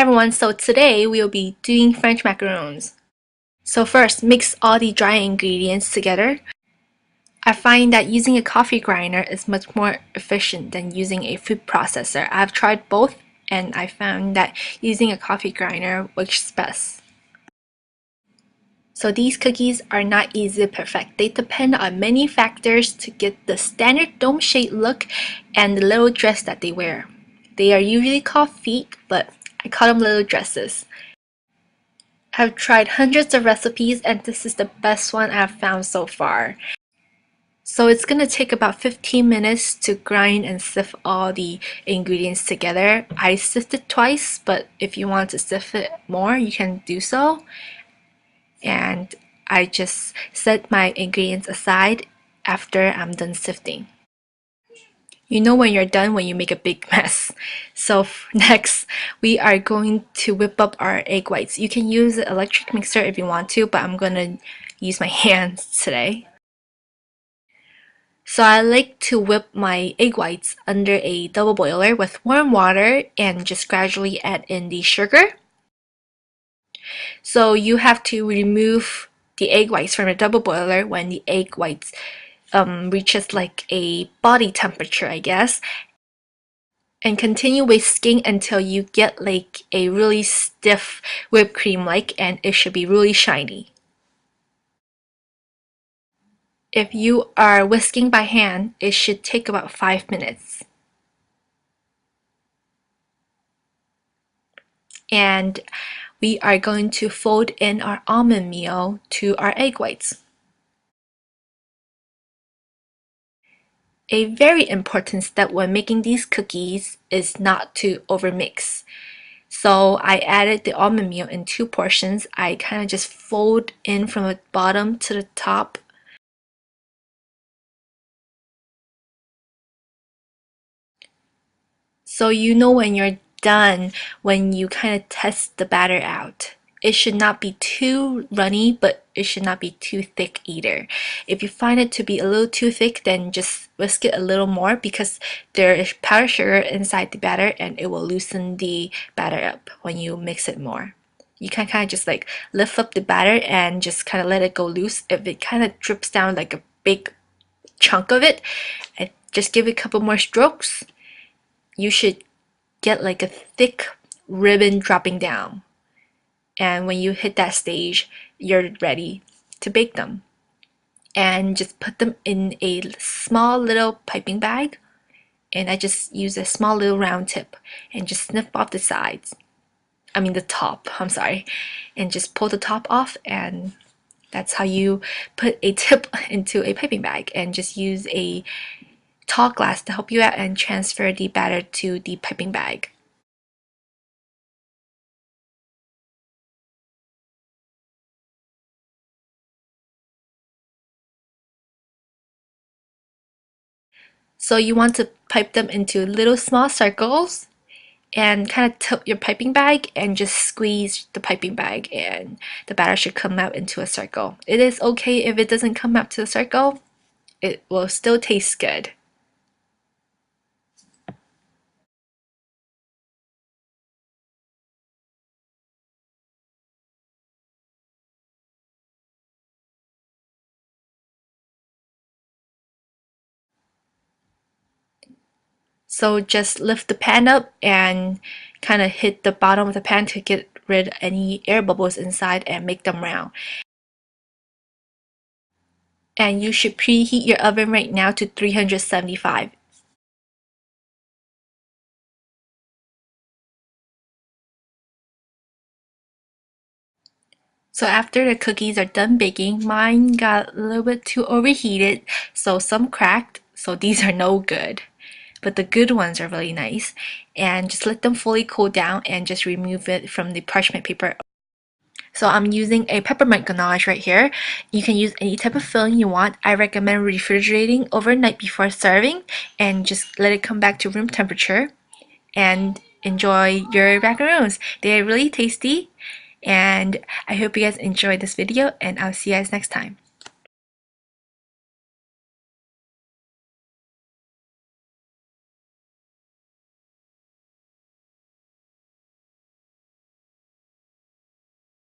everyone, so today we'll be doing French macarons. So first, mix all the dry ingredients together. I find that using a coffee grinder is much more efficient than using a food processor. I've tried both and I found that using a coffee grinder works best. So these cookies are not easily perfect. They depend on many factors to get the standard dome-shaped look and the little dress that they wear. They are usually called feet, but I call them little dresses. I've tried hundreds of recipes and this is the best one I've found so far. So it's gonna take about 15 minutes to grind and sift all the ingredients together. I sifted twice, but if you want to sift it more, you can do so. And I just set my ingredients aside after I'm done sifting. You know when you're done when you make a big mess. So next, we are going to whip up our egg whites. You can use an electric mixer if you want to, but I'm gonna use my hands today. So I like to whip my egg whites under a double boiler with warm water and just gradually add in the sugar. So you have to remove the egg whites from the double boiler when the egg whites reaches like a body temperature, I guess. And continue whisking until you get like a really stiff whipped cream and it should be really shiny. If you are whisking by hand, it should take about 5 minutes. And we are going to fold in our almond meal to our egg whites. A very important step when making these cookies is not to overmix. So I added the almond meal in 2 portions. I kind of just fold in from the bottom to the top. So you know when you're done, when you kind of test the batter out. It should not be too runny, but it should not be too thick either. If you find it to be a little too thick, then just whisk it a little more because there is powdered sugar inside the batter and it will loosen the batter up when you mix it more. You can kind of just like lift up the batter and just kind of let it go loose. If it kind of drips down like a big chunk of it, just give it a couple more strokes. You should get like a thick ribbon dropping down. And when you hit that stage, you're ready to bake them. And just put them in a small little piping bag. And I just use a small little round tip and just snip off the sides. I mean the top, I'm sorry. And just pull the top off, and that's how you put a tip into a piping bag. And just use a tall glass to help you out and transfer the batter to the piping bag. So you want to pipe them into little small circles and kind of tilt your piping bag and just squeeze the piping bag and the batter should come out into a circle. It is okay if it doesn't come out to a circle. It will still taste good. So just lift the pan up and kind of hit the bottom of the pan to get rid of any air bubbles inside and make them round. And you should preheat your oven right now to 375. So after the cookies are done baking, mine got a little bit too overheated, so some cracked, so these are no good. But the good ones are really nice. And just let them fully cool down and just remove it from the parchment paper. So I'm using a peppermint ganache right here. You can use any type of filling you want. I recommend refrigerating overnight before serving and just let it come back to room temperature and enjoy your macaroons. They are really tasty and I hope you guys enjoyed this video and I'll see you guys next time.